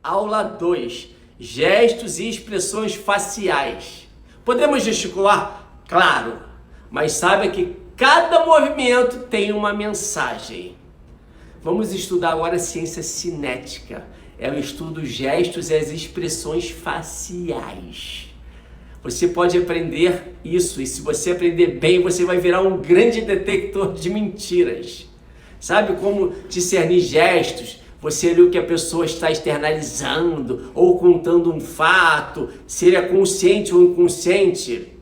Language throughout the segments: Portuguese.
Aula 2. Gestos e expressões faciais. Podemos gesticular? Claro, mas saiba que cada movimento tem uma mensagem. Vamos estudar agora ciência cinética. É o estudo dos gestos e as expressões faciais. Você pode aprender isso, e se você aprender bem, você vai virar um grande detector de mentiras. Sabe como discernir gestos? Você lê o que a pessoa está externalizando ou contando um fato, se ele é consciente ou inconsciente.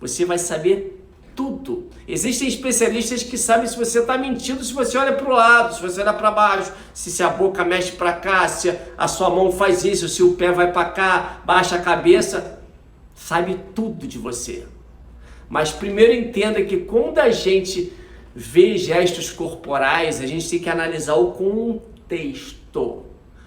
Você vai saber tudo. Existem especialistas que sabem se você está mentindo, se você olha para o lado, se você olha para baixo, se a boca mexe para cá, se a sua mão faz isso, se o pé vai para cá, baixa a cabeça. Sabe tudo de você. Mas primeiro entenda que quando a gente vê gestos corporais, a gente tem que analisar o contexto.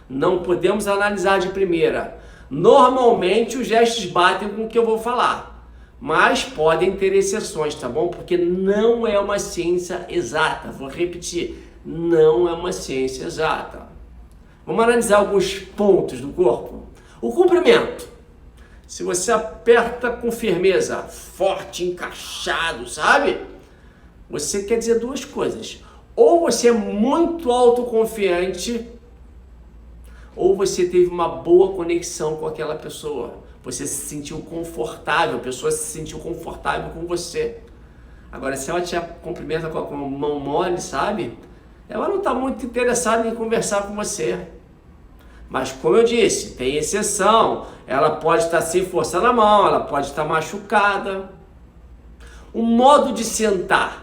Não podemos analisar de primeira. Normalmente os gestos batem com o que eu vou falar, mas podem ter exceções, tá bom? Porque não é uma ciência exata. Vou repetir, não é uma ciência exata. Vamos analisar alguns pontos do corpo. O comprimento. Se você aperta com firmeza, forte, encaixado, sabe? Você quer dizer duas coisas. Ou você é muito autoconfiante, ou você teve uma boa conexão com aquela pessoa. Você se sentiu confortável, a pessoa se sentiu confortável com você. Agora, se ela te cumprimenta com a mão mole, sabe? Ela não está muito interessada em conversar com você. Mas como eu disse, tem exceção. Ela pode estar sem força na mão, ela pode estar machucada. O modo de sentar.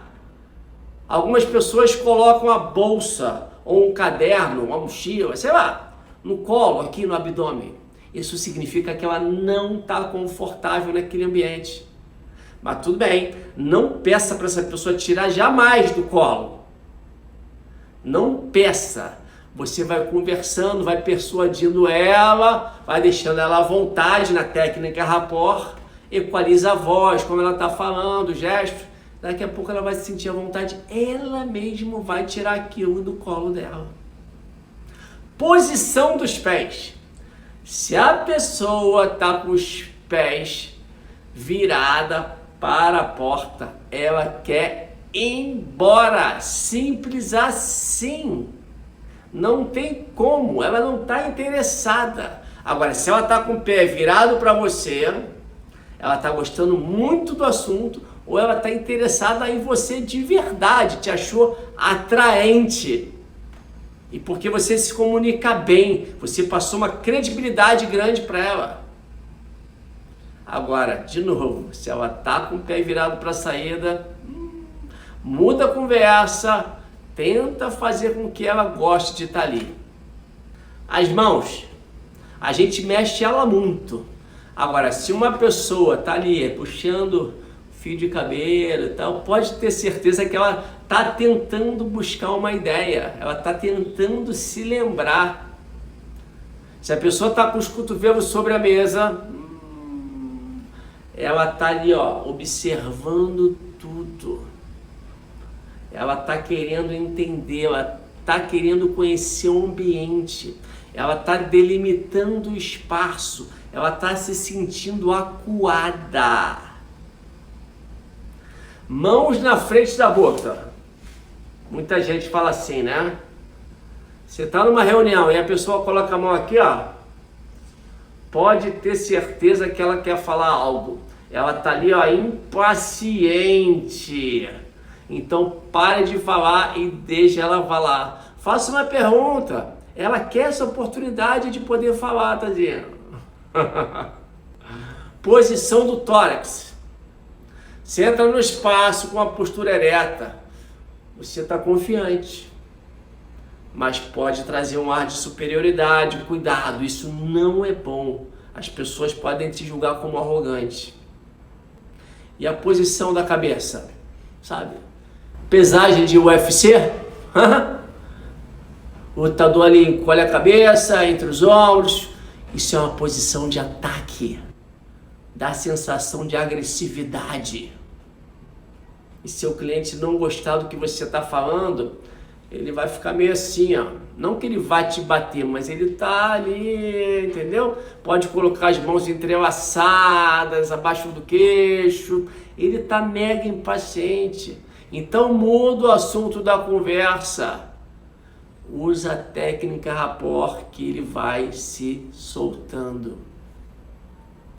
Algumas pessoas colocam a bolsa ou um caderno, uma mochila, sei lá, no colo, aqui no abdômen. Isso significa que ela não está confortável naquele ambiente. Mas tudo bem, não peça para essa pessoa tirar jamais do colo. Não peça. Você vai conversando, vai persuadindo ela, vai deixando ela à vontade na técnica rapport, equaliza a voz, como ela está falando, o gesto. Daqui a pouco ela vai se sentir à vontade, ela mesma vai tirar aquilo do colo dela. Posição dos pés. Se a pessoa está com os pés virada para a porta, ela quer ir embora. Simples assim. Não tem como, ela não está interessada. Agora, se ela está com o pé virado para você, ela está gostando muito do assunto, ou ela está interessada em você de verdade, te achou atraente. E porque você se comunica bem, você passou uma credibilidade grande para ela. Agora, de novo, se ela está com o pé virado para a saída, muda a conversa, tenta fazer com que ela goste de estar ali. As mãos, a gente mexe ela muito. Agora, se uma pessoa está ali puxando fio de cabelo e tal, pode ter certeza que ela está tentando buscar uma ideia, ela está tentando se lembrar. Se a pessoa está com os cotovelos sobre a mesa, ela está ali, ó, observando tudo. Ela está querendo entender, ela está querendo conhecer o ambiente, ela está delimitando o espaço, ela está se sentindo acuada. Mãos na frente da boca. Muita gente fala assim, né? Você está numa reunião e a pessoa coloca a mão aqui, ó. Pode ter certeza que ela quer falar algo. Ela está ali, ó, impaciente. Então pare de falar e deixe ela falar. Faça uma pergunta. Ela quer essa oportunidade de poder falar, tadinha. Posição do tórax. Você entra no espaço com a postura ereta. Você está confiante. Mas pode trazer um ar de superioridade. Cuidado, isso não é bom. As pessoas podem te julgar como arrogante. E a posição da cabeça, sabe? Pesagem de UFC. O lutador ali encolhe a cabeça entre os ombros. Isso é uma posição de ataque. Dá sensação de agressividade. E se o cliente não gostar do que você está falando, ele vai ficar meio assim, ó. Não que ele vai te bater, mas ele tá ali, entendeu? Pode colocar as mãos entrelaçadas abaixo do queixo. Ele tá mega impaciente. Então muda o assunto da conversa. Usa a técnica rapport que ele vai se soltando.